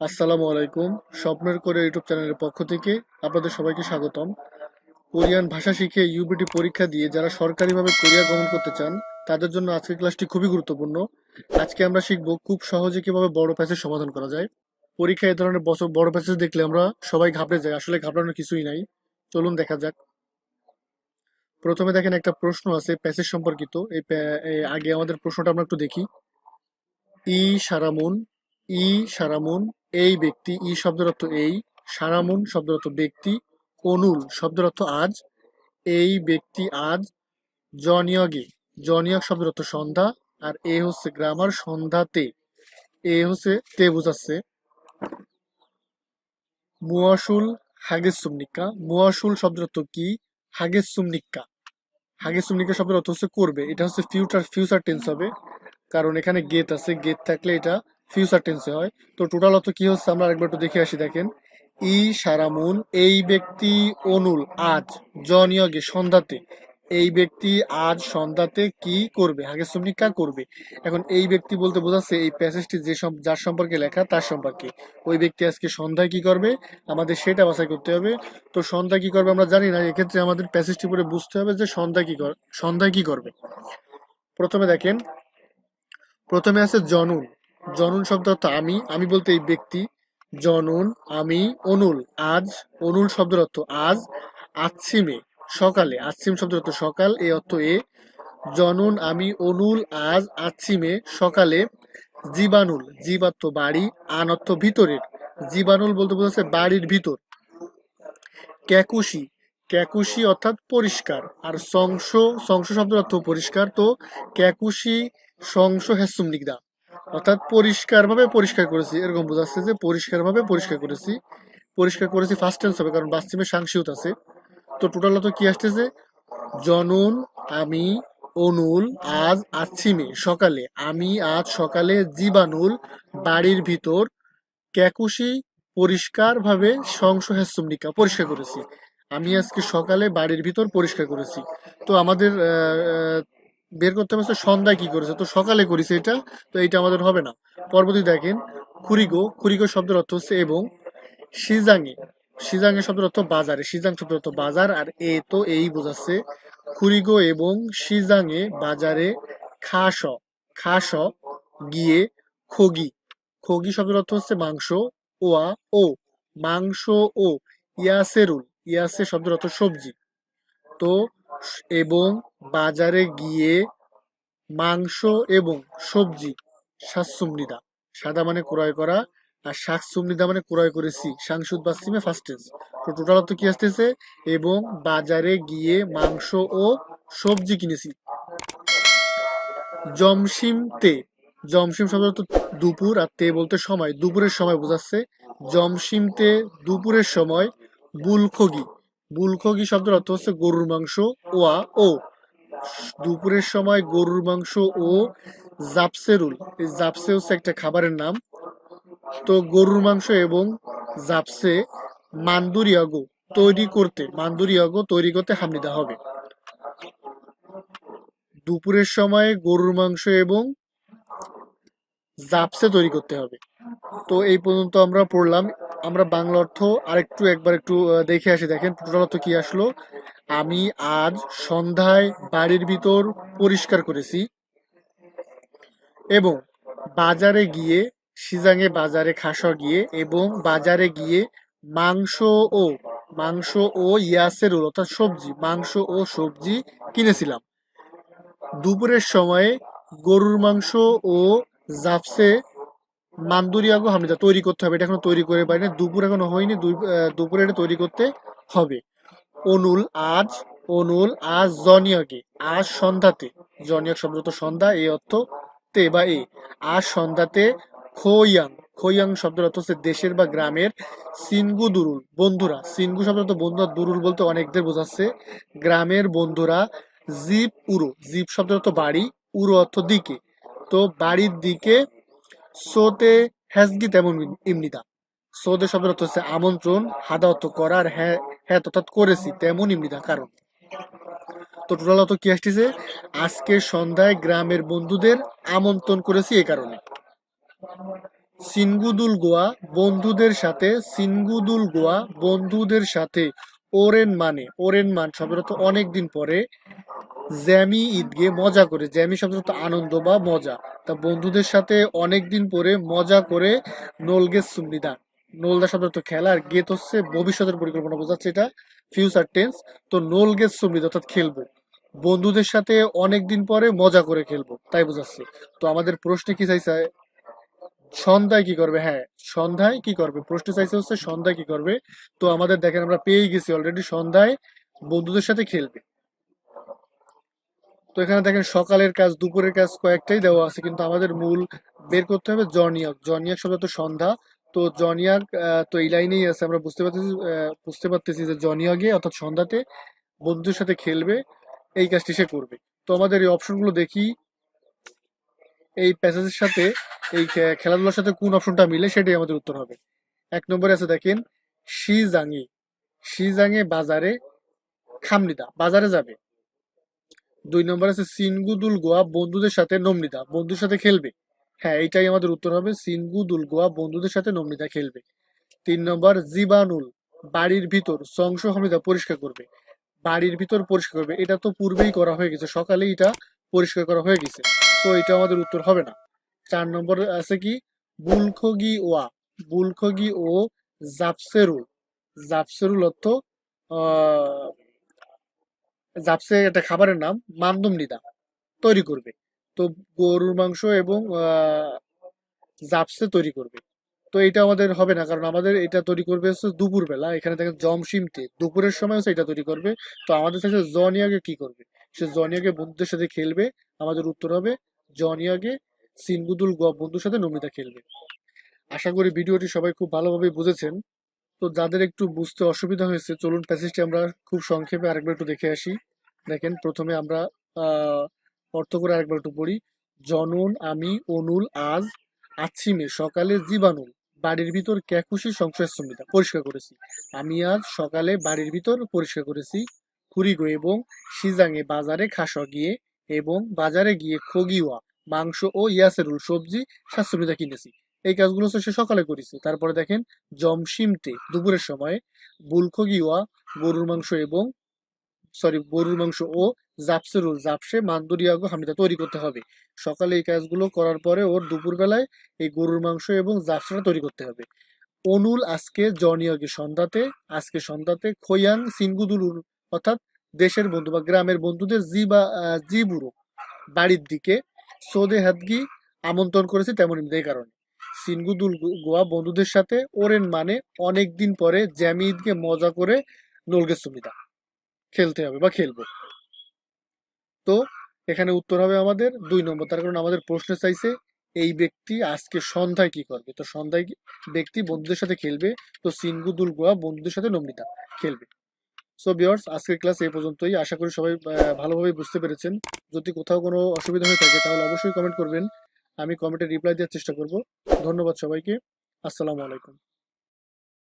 আসসালামু আলাইকুম। স্বপ্নের কোরিয়া ইউটিউব চ্যানেলের পক্ষ থেকে আপনাদের সবাইকে স্বাগতম। কোরিয়ান ভাষা শিখে ইউপিটি পরীক্ষা দিয়ে যারা সরকারিভাবে কোরিয়া গমন করতে চান তাদের জন্য আজকের ক্লাসটি খুবই গুরুত্বপূর্ণ। আজকে আমরা শিখব খুব সহজে কিভাবে বড় প্যাসেজ সমাধান করা যায়। পরীক্ষায় এ ধরনের বড় প্যাসেজ দেখলে আমরা সবাই ঘাবড়ে যাই, আসলে ঘাবড়ানোর কিছুই নাই। চলুন দেখা যাক। প্রথমে দেখেন একটা প্রশ্ন আছে প্যাসেজ সম্পর্কিত। আগে আমাদের প্রশ্নটা আমরা একটু দেখি। ই সারামুন, ই সারামুন এই ব্যক্তি, ই শব্দের অর্থ এই, সারামুন শব্দের অর্থ ব্যক্তি, অনুল শব্দের অর্থ আজ, এই ব্যক্তি আজ, জনিয়গে জনিয়গ শব্দের অর্থ সন্ধ্যা, আর এ হচ্ছে গ্রামার সন্ধ্যাতে, এ হচ্ছে তে বোঝাচ্ছে। মুয়াশুল হাগেসুমনিকা, মুয়াশুল শব্দের অর্থ কি, হাগেসুমনিকা হাগেসুমনিকা শব্দের অর্থ হচ্ছে করবে, এটা হচ্ছে ফিউচার টেন্স হবে, কারণ এখানে গেট আছে, গেট থাকলে এটা ফিউচার টেন্সে হয়। তো টোটাল অর্থ কি হচ্ছে আমরা আরেকবার একটু দেখে আসি। দেখেন, ই সারামুন এই ব্যক্তি অনুল আজ জনিয়গে সন্ধ্যাতে, এই ব্যক্তি আজ সন্ধ্যাতে কি করবে, আগে সুমনিকা করবে। এখন এই ব্যক্তি বলতে বোঝাচ্ছে এই প্যাসেজটি যার সম্পর্কে লেখা তার সম্পর্কে। ওই ব্যক্তি আজকে সন্ধ্যায় কি করবে আমাদের সেটা বাছাই করতে হবে। তো সন্ধ্যায় কি করবে আমরা জানি না, এক্ষেত্রে আমাদের প্যাসেজটি পড়ে বুঝতে হবে যে সন্ধ্যায় কি করবে। প্রথমে দেখেন, প্রথমে আছে জনুন, জনুন শব্দ অর্থ আমি, আমি বলতে এই ব্যক্তি, জনুন আমি, অনুল আজ, অনুল শব্দের অর্থ আজ, আচ্ছিমে সকালে, আচ্ছিম শব্দের অর্থ সকাল, এ অর্থ এ, জনুন আমি অনুল আজ আচ্ছিমে সকালে, জীবাণুল জীব অর্থ বাড়ি, আন অর্থ ভিতরের, জীবাণুল বলতে বোঝাচ্ছে বাড়ির ভিতর, ক্যাকুশি, ক্যাকুশি অর্থাৎ পরিষ্কার, আর সংশ, সংশ শব্দের অর্থ পরিষ্কার, তো ক্যাকুশি সংশ হেসুম নিগদা অর্থাৎ পরিষ্কারভাবে পরিষ্কার করেছি, এরকম বোঝাচ্ছে যে পরিষ্কারভাবে পরিষ্কার করেছি। পরিষ্কার করেছি ফার্স্ট টেন্স হবে কারণ বাস্তিমে সাংশিউত আছে। তো টোটাল তো কি আসতেছে, জনুন আমি অনুল আজ আচ্ছিমে সকালে, আমি আজ সকালে, জীবাণুল বাড়ির ভিতর, ক্যাকুশি পরিষ্কারভাবে সংশ হেসুমনিকা পরিষ্কার করেছি, আমি আজকে সকালে বাড়ির ভিতর পরিষ্কার করেছি। তো আমাদের বের করতে হবে সন্ধ্যায় কি করেছে, তো সকালে করেছে এটা, তো এইটা আমাদের হবে না। পরবর্তী দেখেন, খুরিগো, খুরিগো শব্দের অর্থ হচ্ছে এবং, সিজাঙে, সিজাঙে শব্দের অর্থ বাজারে, সিজাং শব্দের অর্থ বাজার, আর এ তো এই বোঝাচ্ছে। খুরিগো এবং সিজাঙে বাজারে, খাস, খাস গিয়ে, খগি, খগি শব্দের অর্থ হচ্ছে মাংস, ওয়া ও মাংস, ও ইয়াসেরুল, ইয়াসে শব্দের অর্থ সবজি, তো এবং বাজারে গিয়ে মাংস এবং সবজি, শাকসুমনিদা, সাদা মানে ক্রয় করা, আর শাকসুমনিদা মানে ক্রয় করেছি, সাংসুদ বাস্তিমে ফার্স্ট টেন্স। তো টোটাল অর্থ কি আসতেছে, এবং বাজারে গিয়ে মাংস ও সবজি কিনেছি। জমসিম তে, জমসিম শব্দ অর্থ দুপুর, আর তে বলতে সময়, দুপুরের সময় বোঝাচ্ছে। জমসিম তে দুপুরের সময়, বুলখগি, বুলখগি শব্দের অর্থ হচ্ছে গরুর মাংস, ওয়া ও দুপুরের সময় গরুর মাংস, ও জাপসেরুল, এই জাপসে হচ্ছে একটা খাবারের নাম, তো গরুর মাংস এবং জাপসে মান্দুরিয়াগো তৈরি করতে, মান্দুরিয়াগো তৈরি করতে হামনিদা হবে। দুপুরের সময় গরুর মাংস এবং জাপসে তৈরি করতে হবে। তো এই পর্যন্ত আমরা পড়লাম। আমরা বাংলা অর্থ একবার একটু দেখে আসি। দেখেন টোটাল অর্থ কি আসলো, আমি আজ সন্ধ্যায় বাড়ির ভিতর পরিষ্কার করেছি, এবং বাজারে গিয়ে, সিজাঙে বাজারে খাসা গিয়ে, এবং বাজারে গিয়ে মাংস ও, মাংস ও ইয়াসেরুল অর্থাৎ সবজি, মাংস ও সবজি কিনেছিলাম। দুপুরের সময়ে গরুর মাংস ও জাপসে মান্দুরিয়াগো হামনিদা তৈরি করতে হবে, এটা এখনো তৈরি করে পারি না, দুপুর এখনো হয়নি, দুপুরে এটা তৈরি করতে হবে। অনুল আজ, অনুল আজ জনিয়কে আজ সন্ধ্যাতে, জনিয়ক শব্দ তো সন্ধ্যা, এই অর্থ তে বা এ, আজ সন্ধ্যাতে, খোয়াং, খোয়াং শব্দের অর্থ হচ্ছে দেশের বা গ্রামের, সিনগু দুরুল বন্ধুরা, সিনগু শব্দ তো বন্ধু, দুরুল বলতে অনেকদের বোঝাচ্ছে, গ্রামের বন্ধুরা, জিপ উড়ো, জিপ শব্দের অর্থ বাড়ি, উড়ো অর্থ দিকে, তো বাড়ির দিকে, সোতে হ্যাসগি তেমন ইমনিদা, সৌদে শব্দের অর্থ হচ্ছে আমন্ত্রণ, হাদা অর্থ করার, হ্যাঁ হ্যাঁ অর্থাৎ করেছি তেমন ইমনিদা কারণ। তো টোটাল অর্থ কি আসতেছে, আজকে সন্ধ্যায় গ্রামের বন্ধুদের আমন্ত্রণ করেছি এই কারণে। সিনগুদুল গোয়া বন্ধুদের সাথে, সিনগুদুল গোয়া বন্ধুদের সাথে, ওরেন মান শব্দটা তো অনেক দিন পরে, জ্যামি ঈদগে মজা করে, জ্যামি শব্দটা তো আনন্দ বা মজা, তা বন্ধুদের সাথে অনেক দিন পরে মজা করে, নোলগে সুমনিদা, নোলদা শব্দ তো খেলা, আর গেত হচ্ছে ভবিষ্যতের পরিকল্পনা বোঝাচ্ছে, এটা ফিউচার টেন্স। তো নোলগে সুমনিদা অর্থাৎ খেলবো, বন্ধুদের সাথে অনেক দিন পরে মজা করে খেলবো তাই বোঝাচ্ছে। তো আমাদের প্রশ্নে কি চাইছে, সন্ধ্যায় কি করবে, হ্যাঁ সন্ধ্যায় কি করবে, প্রশ্ন চাইছে হচ্ছে সন্ধ্যায় কি করবে। তো আমাদের দেখেন আমরা পেয়ে গেছি অলরেডি, সন্ধ্যায় বন্ধুদের সাথে খেলবে। তো এখানে দেখেন সকালের কাজ দুপুরের কাজ কয়েকটাই দেওয়া আছে, কিন্তু আমাদের মূল বের করতে হবে জনিয়ক, জনিয়ক শব্দ তো সন্ধ্যা। তো জনিয়ক তো এই লাইনেই আছে, আমরা বুঝতে পারতেছি যে জনিয়কে অর্থাৎ সন্ধ্যাতে বন্ধুদের সাথে খেলবে, এই কাজটি সে করবে। তো আমাদের এই অপশনগুলো দেখি, এই প্যাসেজের সাথে, এই খেলাধুলার সাথে কোন অপশনটা মিলে সেটাই আমাদের উত্তর হবে। এক নম্বরে আছে দেখেন শিজাঙে, শিজাঙে বাজারে খামনিদা, বাজারে যাবে। দুই নম্বর আছে সিনগুদুল গোয়া বন্ধুদের সাথে নমনিদা, বন্ধুদের সাথে খেলবে। হ্যাঁ এইটাই আমাদের উত্তর হবে, সিনগুদুল গোয়া বন্ধুদের সাথে নমনিদা খেলবে। তিন নম্বর জীবাণুল বাড়ির ভিতর সংস হমিদা পরিষ্কার করবে, বাড়ির ভিতর পরিষ্কার করবে, এটা তো পূর্বেই করা হয়ে গেছে, সকালে এটা পরিষ্কার করা হয়ে গেছে, তো এটা আমাদের উত্তর হবে না। চার নম্বর আছে কি বুলখগি ওয়া, বুলখগি ও জাপসেরুল, জাপসেরুল অর্থ আহ জাপসে একটা খাবারের নাম, মান্দম নিদা তৈরি করবে। তো গরুর মাংস এবং জাপসে তৈরি করবে। তো এটা আমাদের হবে না, কারণ আমাদের এটা তৈরি করবে হচ্ছে দুপুর বেলা, এখানে দেখেন জমসিমতে দুপুরের সময় হচ্ছে এটা তৈরি করবে। তো আমাদের কাছে জনিয়াকে কি করবে, সে জনিয়াকে বন্ধুদের সাথে খেলবে, আমাদের উত্তর হবে জনিয়াকে সিনগুদুল বন্ধুর সাথে নমিতা খেলবে। আশা করি ভিডিওটি সবাই খুব ভালোভাবে বুঝেছেন। তো যাদের একটু বুঝতে অসুবিধা হয়েছে, চলুন প্যাসেজটি আমরা খুব সংক্ষেপে আরেকবার একটু দেখে আসি। দেখেন প্রথমে আমরা আহ অর্থ করে আরেকবার একটু পড়ি। জনন আমি অনুল আজ আছিমে সকালে জীবাণুল বাড়ির ভিতর ক্যাকুশি সংশয় সমিতা পরিষ্কার করেছি, আমি আজ সকালে বাড়ির ভিতর পরিষ্কার করেছি। খুরিগো এবং সিজাঙে বাজারে খাসা গিয়ে, এবং বাজারে গিয়ে খগিওয়া মাংস ও ইয়াসেরুল সবজি স্বাস্থ্যবিধা কিনেছি। এই কাজগুলো হচ্ছে সে সকালে করেছে। তারপরে দেখেন জমসিমতে দুপুরের সময় বুলখগিওয়া গরুর মাংস এবং গরুর মাংস ও জাপসেরুল জাপসে মান্দুরিয়াগো হামিদা তৈরি করতে হবে। সকালে এই কাজগুলো করার পরে ওর দুপুর বেলায় এই গরুর মাংস এবং জাপসাটা তৈরি করতে হবে। অনুল আজকে জনিয়গে সন্ধ্যাতে, আজকে সন্ধ্যাতে খৈয়াং সিনগুদুলুর অর্থাৎ দেশের বন্ধু বা গ্রামের বন্ধুদের জি বুড়ো বাড়ির দিকে সোদে হাদগি আমন্ত্রণ করেছে, তেমন এই কারণে সিনগুদুল গোয়া বন্ধুদের সাথে ওরেন মানে অনেক দিন পরে জ্যামি ঈদকে মজা করে নলগে সুবিধা খেলতে হবে বা খেলবো। তো এখানে উত্তর হবে আমাদের দুই নম্বর, তার কারণ আমাদের প্রশ্ন চাইছে এই ব্যক্তি আজকে সন্ধ্যায় কি করবে, তো সন্ধ্যায় ব্যক্তি বন্ধুদের সাথে খেলবে। তো সিনগুদুল গোয়া বন্ধুদের সাথে নমিতা খেলবে। সো ভিউয়ার্স, আজকের ক্লাস এই পর্যন্তই, আশা করি সবাই ভালোভাবে বুঝতে পেরেছেন। যদি কোথাও কোনো অসুবিধা হয়ে থাকে তাহলে অবশ্যই কমেন্ট করবেন, আমি কমেন্টে রিপ্লাই দেওয়ার চেষ্টা করব। ধন্যবাদ সবাইকে, আসসালামু আলাইকুম।